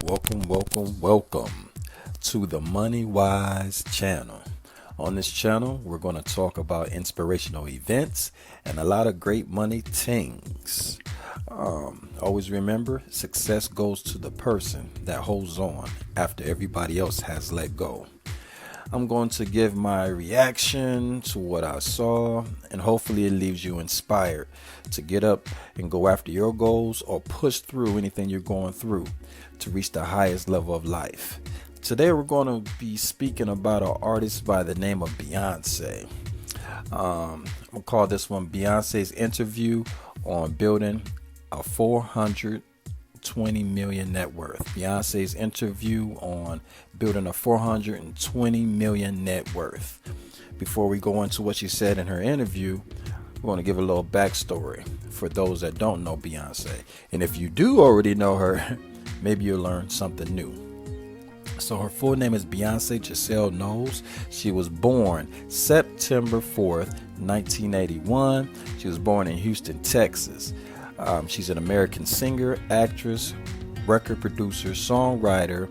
Welcome to the MoneyWise Channel. On this channel, we're going to talk about inspirational events and a lot of great money things. Always remember, success goes to the person that holds on after everybody else has let go. I'm going to give my reaction to what I saw, and hopefully it leaves you inspired to get up and go after your goals or push through anything you're going through to reach the highest level of life. Today we're going to be speaking about an artist by the name of Beyonce. I'm going to call this one Beyonce's interview on building a 420 million net worth. Beyonce's interview on building a 420 million net worth. Before we go into what she said in her interview, we're going to give a little backstory for those that don't know Beyonce. And if you do already know her, maybe you'll learn something new. So her full name is Beyonce Giselle Knowles. She was born September 4th, 1981. She was born in Houston, Texas. She's an American singer, actress, record producer, songwriter,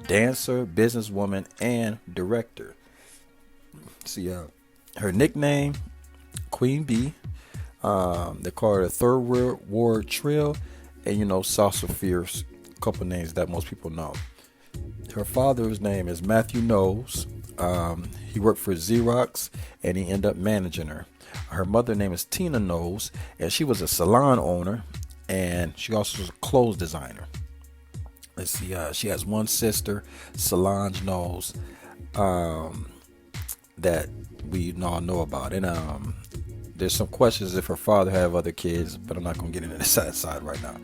dancer, businesswoman, and director. See, her nickname, Queen Bee. They call her the Third World War Trill, and Salsa Fierce, a couple names that most people know. Her father's name is Matthew Knowles. He worked for Xerox, and he ended up managing her. Her mother name is Tina Knowles, and she was a salon owner, and she also was a clothes designer. Let's see, she has one sister, Solange Knowles, that we all know about. And there's some questions if her father have other kids, but I'm not going to get into the side right now.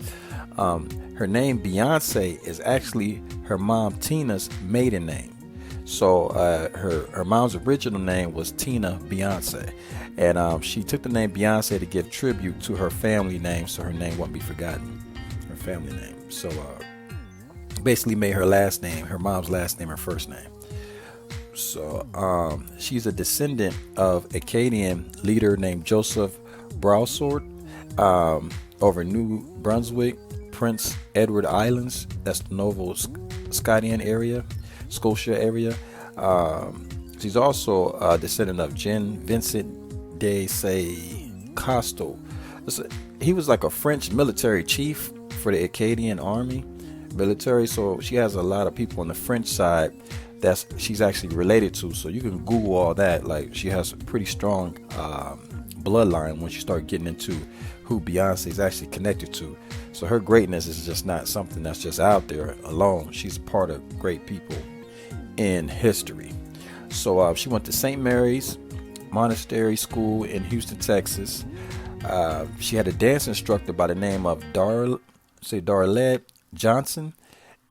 Her name, Beyonce, is actually her mom, Tina's maiden name. So her mom's original name was Tina Beyonce. And she took the name Beyonce to give tribute to her family name so her name won't be forgotten, her family name. So basically made her last name, her mom's last name, her first name. So she's a descendant of Acadian leader named Joseph Broussourt over New Brunswick, Prince Edward Islands. That's the Nova Scotia area. She's also a descendant of Jean Vincent de Say-Costeau. He was like a French military chief for the Acadian army military. So she has a lot of people on the French side that she's actually related to. So you can Google all that. Like, she has a pretty strong bloodline when you start getting into who Beyonce is actually connected to. So her greatness is just not something that's just out there alone. She's part of great people in history. So she went to St. Mary's Monastery School in Houston, Texas. She had a dance instructor by the name of Darlette Johnson,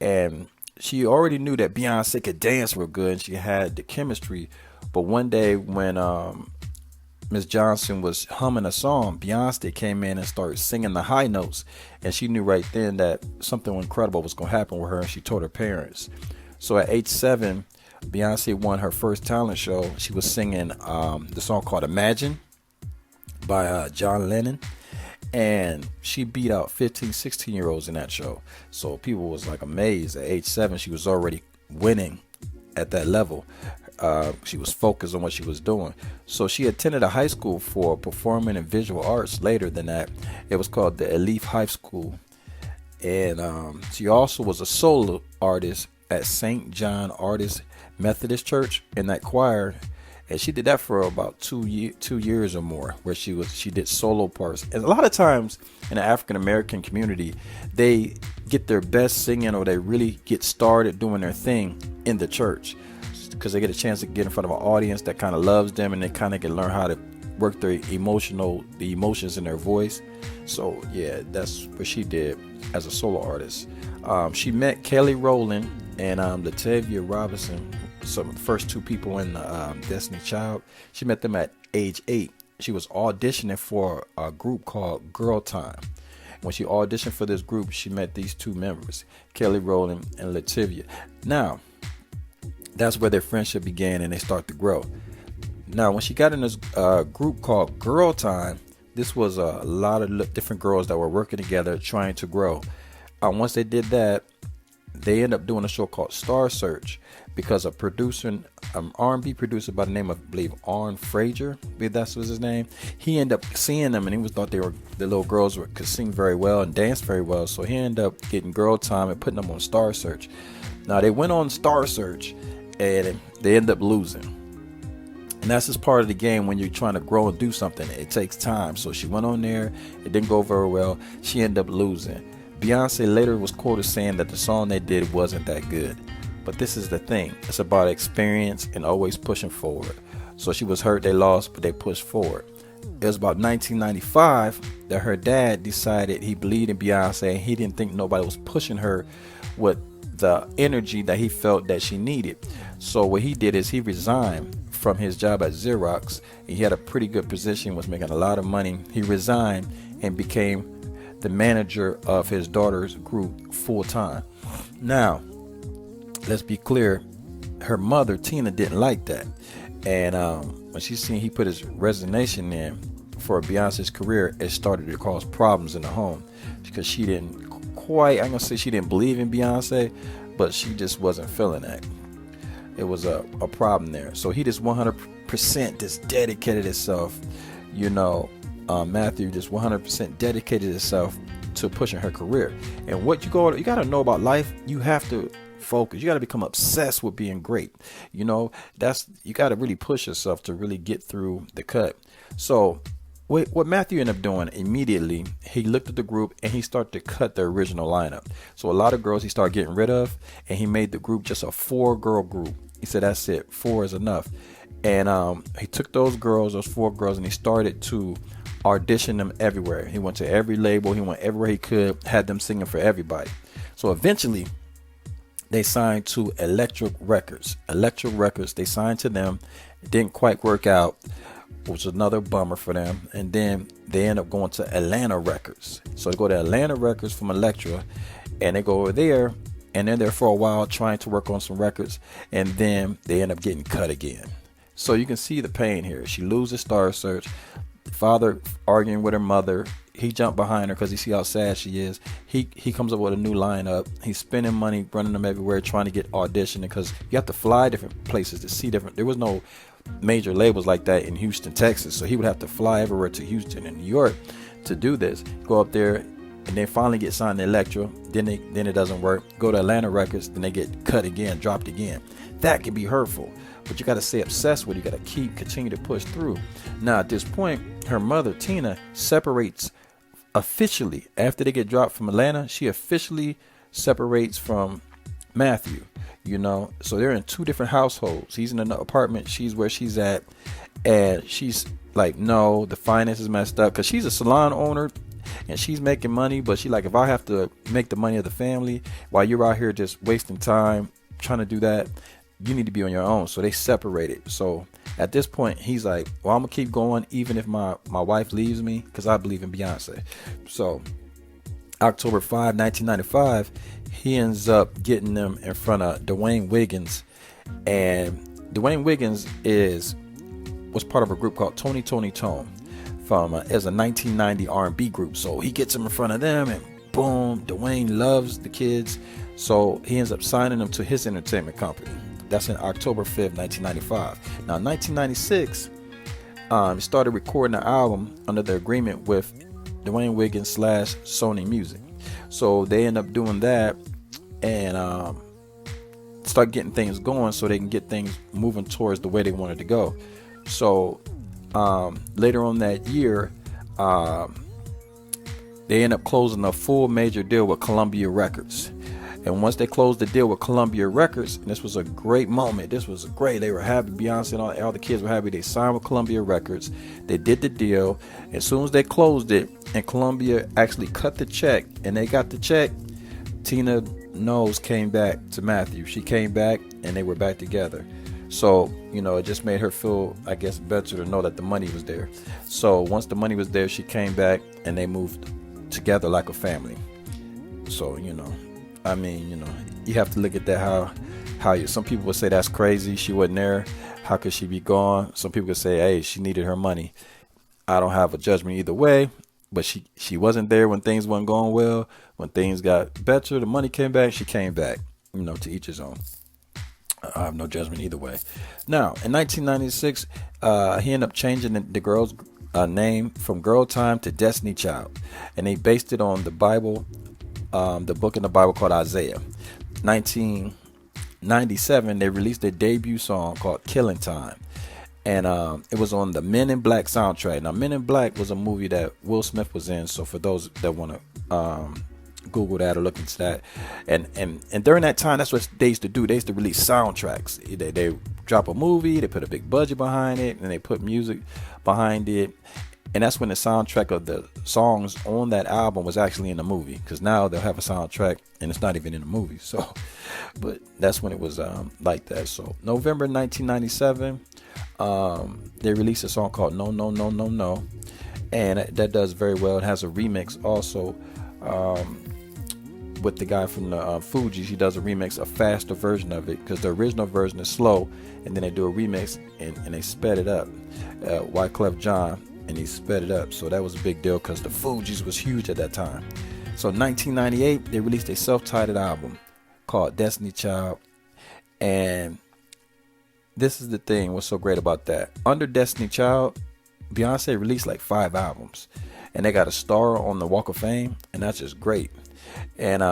and she already knew that Beyonce could dance real good, and she had the chemistry. But one day when Miss Johnson was humming a song, Beyonce came in and started singing the high notes, and she knew right then that something incredible was going to happen with her, and she told her parents. So at age 7, Beyonce won her first talent show. She was singing the song called Imagine by John Lennon, and she beat out 15, 16-year-olds in that show. So people was like amazed. At age 7, she was already winning at that level. She was focused on what she was doing. So she attended a high school for performing and visual arts later than that. It was called the Elite High School. And she also was a solo artist at St. John Artist Methodist Church in that choir. And she did that for about 2 years or more, where she did solo parts. And a lot of times in the African American community, they get their best singing, or they really get started doing their thing in the church, because they get a chance to get in front of an audience that kind of loves them, and they kind of can learn how to work the emotions in their voice. So yeah, that's what she did as a solo artist. She met Kelly Rowland and Latavia Robinson, some of the first two people in Destiny Child. She met them at age 8. She was auditioning for a group called Girl Time. When she auditioned for this group, she met these two members, Kelly Rowland and Latavia. Now, that's where their friendship began, and they start to grow. Now, when she got in this group called Girl Time, this was a lot of different girls that were working together trying to grow. Once they did that, they end up doing a show called Star Search because a producer, R&B producer by the name of, I believe, Arn Frazier, I believe that was his name. He ended up seeing them, and he thought the little girls could sing very well and dance very well. So he ended up getting girl time and putting them on Star Search. Now they went on Star Search, and they ended up losing. And that's just part of the game when you're trying to grow and do something. It takes time. So she went on there. It didn't go very well. She ended up losing. Beyonce later was quoted saying that the song they did wasn't that good. But this is the thing. It's about experience and always pushing forward. So she was hurt, they lost, but they pushed forward. It was about 1995 that her dad decided he believed in Beyonce, and he didn't think nobody was pushing her with the energy that he felt that she needed. So what he did is he resigned from his job at Xerox. He had a pretty good position, was making a lot of money. He resigned and became the manager of his daughter's group full time. Now, let's be clear, her mother, Tina, didn't like that. And when she seen he put his resignation in for Beyonce's career, it started to cause problems in the home because she didn't quite, I'm going to say she didn't believe in Beyonce, but she just wasn't feeling that. It was a problem there. So he just 100% just dedicated himself, Matthew just 100% dedicated himself to pushing her career. And what you got to know about life, you have to focus. You got to become obsessed with being great. You got to really push yourself to really get through the cut. So what Matthew ended up doing immediately, he looked at the group and he started to cut the original lineup. So a lot of girls he started getting rid of, and he made the group just a 4-girl group. He said, that's it. 4 is enough. And he took those 4 girls, and he started to audition them everywhere. He went to every label. He went everywhere he could, had them singing for everybody. So eventually they signed to Electric Records. They signed to them. It didn't quite work out, which was another bummer for them. And then they end up going to Atlanta Records. So they go to Atlanta Records from Elektra, and they go over there, and they're there for a while trying to work on some records, and then they end up getting cut again. So you can see the pain here. She loses Star Search. Father arguing with her mother. He jumped behind her because he see how sad she is. He comes up with a new lineup. He's spending money, running them everywhere, trying to get auditioning, because you have to fly different places to see different. There was no major labels like that in Houston, Texas. So he would have to fly everywhere to Houston and New York to do this. Go up there, and then finally get signed to Elektra. Then it doesn't work. Go to Atlanta Records. Then they get cut again, dropped again. That can be hurtful. But you got to stay obsessed with it. You got to continue to push through. Now, at this point, her mother, Tina, separates officially. After they get dropped from Atlanta, she officially separates from Matthew. So they're in 2 different households. He's in an apartment. She's where she's at. And she's like, no, the finances messed up, because she's a salon owner and she's making money. But she like, if I have to make the money of the family while you're out here just wasting time trying to do that, you need to be on your own. So they separated. So at this point, he's like, well, I'm gonna keep going even if my wife leaves me, because I believe in Beyonce. So October 5, 1995, he ends up getting them in front of Dwayne Wiggins. And Dwayne Wiggins was part of a group called Tony Tone as a 1990 R&B group. So he gets them in front of them, and boom, Dwayne loves the kids. So he ends up signing them to his entertainment company. That's in October 5th, 1995. Now, in 1996, he started recording an album under the agreement with Dwayne Wiggins / Sony Music. So they end up doing that and start getting things going so they can get things moving towards the way they wanted to go. So later on that year, they end up closing a full major deal with Columbia Records. And once they closed the deal with Columbia Records, and this was a great moment. This was great. They were happy. Beyonce and all the kids were happy. They signed with Columbia Records. They did the deal. As soon as they closed it, and Columbia actually cut the check, and they got the check, Tina Knowles came back to Matthew. She came back, and they were back together. So, it just made her feel, I guess, better to know that the money was there. So once the money was there, she came back, and they moved together like a family. So, you have to look at that how some people would say that's crazy. She wasn't there. How could she be gone? Some people could say, hey, she needed her money. I don't have a judgment either way, but she wasn't there when things weren't going well. When things got better, the money came back, she came back. To each his own. I have no judgment either way. Now, in 1996, he ended up changing the girl's name from Girl Time to Destiny Child, and they based it on the Bible, the book in the Bible called Isaiah. 1997, they released their debut song called Killing Time, and it was on the Men in Black soundtrack. Now, Men in Black was a movie that Will Smith was in, so for those that want to Google that or look into that, and during that time, that's what they used to do. They used to release soundtracks. They drop a movie, they put a big budget behind it, and they put music behind it, and that's when the soundtrack of the songs on that album was actually in the movie. Because now they'll have a soundtrack and it's not even in the movie. So, but that's when it was like that. So November 1997, they released a song called No No No No No, and that does very well. It has a remix also. With the guy from the Fugees, he does a remix, a faster version of it, because the original version is slow, and then they do a remix and they sped it up. Wyclef Jean, and he sped it up, so that was a big deal because the Fugees was huge at that time. So in 1998, they released a self-titled album called Destiny Child, and this is the thing, what's so great about that. Under Destiny Child, Beyonce released like 5 albums, and they got a star on the Walk of Fame, and that's just great. And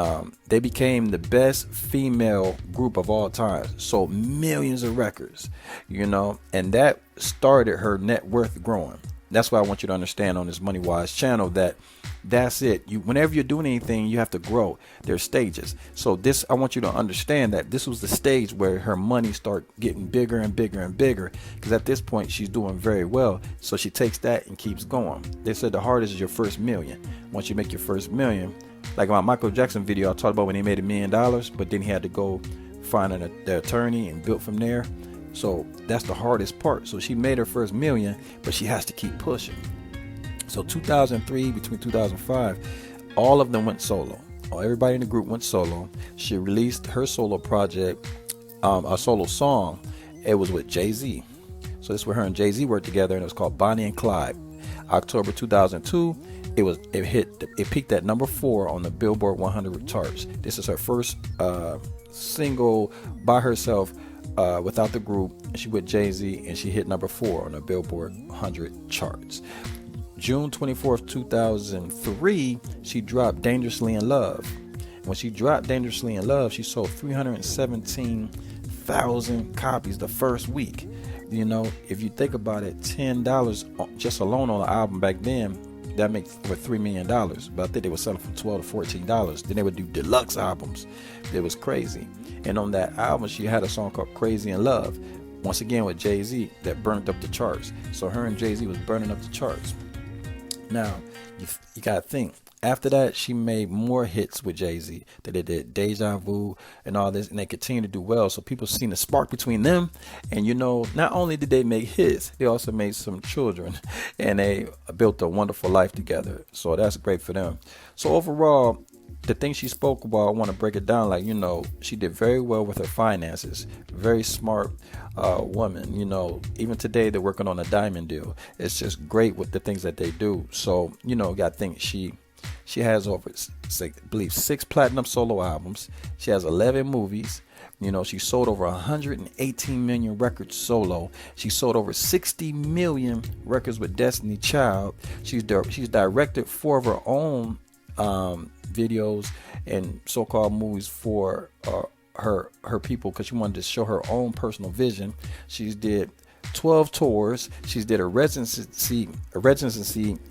they became the best female group of all time, sold millions of records, and that started her net worth growing. That's why I want you to understand on this MoneyWise channel that's it. Whenever you're doing anything, you have to grow. There's stages. So I want you to understand that this was the stage where her money started getting bigger and bigger and bigger, because at this point she's doing very well. So she takes that and keeps going. They said the hardest is your first million. Once you make your first million, like my Michael Jackson video, I talked about when he made $1 million, but then he had to go find the attorney and built from there. So that's the hardest part. So she made her first million, but she has to keep pushing. So 2003, between 2005, all of them went solo. Everybody in the group went solo. She released her solo project, a solo song. It was with Jay-Z. So this is where her and Jay-Z worked together, and it was called Bonnie and Clyde. October 2002, it peaked at number 4 on the Billboard 100 charts. This is her first single by herself, without the group. She with Jay-Z, and she hit number 4 on the Billboard 100 charts. June 24th, 2003, she dropped Dangerously in Love. When she dropped Dangerously in Love, she sold 317,000 copies the first week. If you think about it, $10 just alone on the album back then, that makes for $3 million. But I think they were selling from $12 to $14. Then they would do deluxe albums. It was crazy. And on that album, she had a song called Crazy in Love, once again with Jay-Z, that burned up the charts. So her and Jay-Z was burning up the charts. Now, you got to think, after that, she made more hits with Jay-Z. They did Deja Vu and all this, and they continue to do well. So people seen the spark between them. And, not only did they make hits, they also made some children, and they built a wonderful life together. So that's great for them. So overall, the thing she spoke about, I want to break it down. She did very well with her finances. Very smart woman. Even today they're working on a diamond deal. It's just great with the things that they do. So, you got to think she has over, I believe, 6 platinum solo albums. She has 11 movies. She sold over 118 million records solo. She sold over 60 million records with Destiny Child. She's directed 4 of her own videos and so-called movies for her people, because she wanted to show her own personal vision. She's did 12 tours. She's did a residency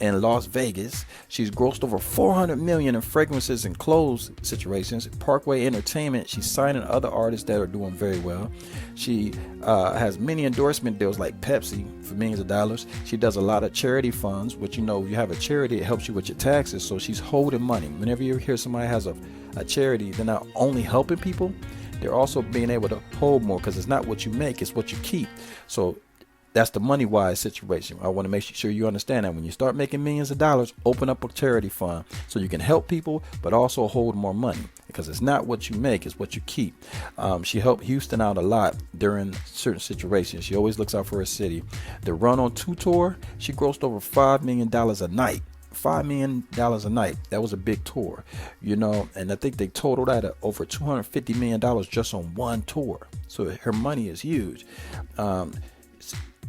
in Las Vegas. She's grossed over 400 million in fragrances and clothes situations. Parkway Entertainment, she's signing other artists that are doing very well. She has many endorsement deals like Pepsi for millions of dollars. She does a lot of charity funds, which, you have a charity, it helps you with your taxes. So she's holding money. Whenever you hear somebody has a charity, they're not only helping people, they're also being able to hold more, because it's not what you make, it's what you keep. So that's the MoneyWise situation. I want to make sure you understand that when you start making millions of dollars, open up a charity fund so you can help people, but also hold more money, because it's not what you make, it's what you keep. She helped Houston out a lot during certain situations. She always looks out for her city. The Run on 2 tour, she grossed over $5 million a night $5 million a night. That was a big tour, and I think they totaled at over $250 million just on one tour. So her money is huge.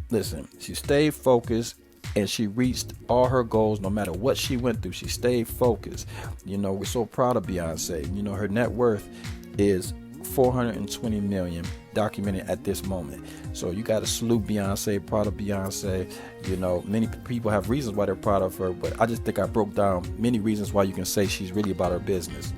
Listen, she stayed focused and she reached all her goals no matter what she went through. She stayed focused. We're so proud of Beyonce. Her net worth is 420 million documented at this moment. So you got to salute Beyonce, proud of Beyonce. Many people have reasons why they're proud of her, but I just think I broke down many reasons why you can say she's really about her business.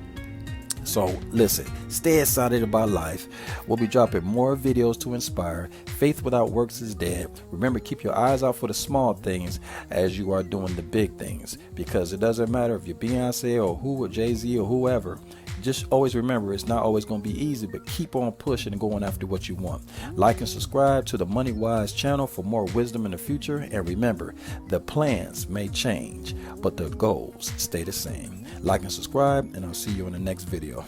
So listen, stay excited about life. We'll be dropping more videos to inspire. Faith without works is dead. Remember, keep your eyes out for the small things as you are doing the big things, because it doesn't matter if you're Beyonce or Jay-Z or whoever. Just always remember, it's not always going to be easy, but keep on pushing and going after what you want. Like and subscribe to the MoneyWise channel for more wisdom in the future. And remember, the plans may change, but the goals stay the same. Like and subscribe, and I'll see you in the next video.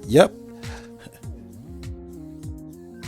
Yep.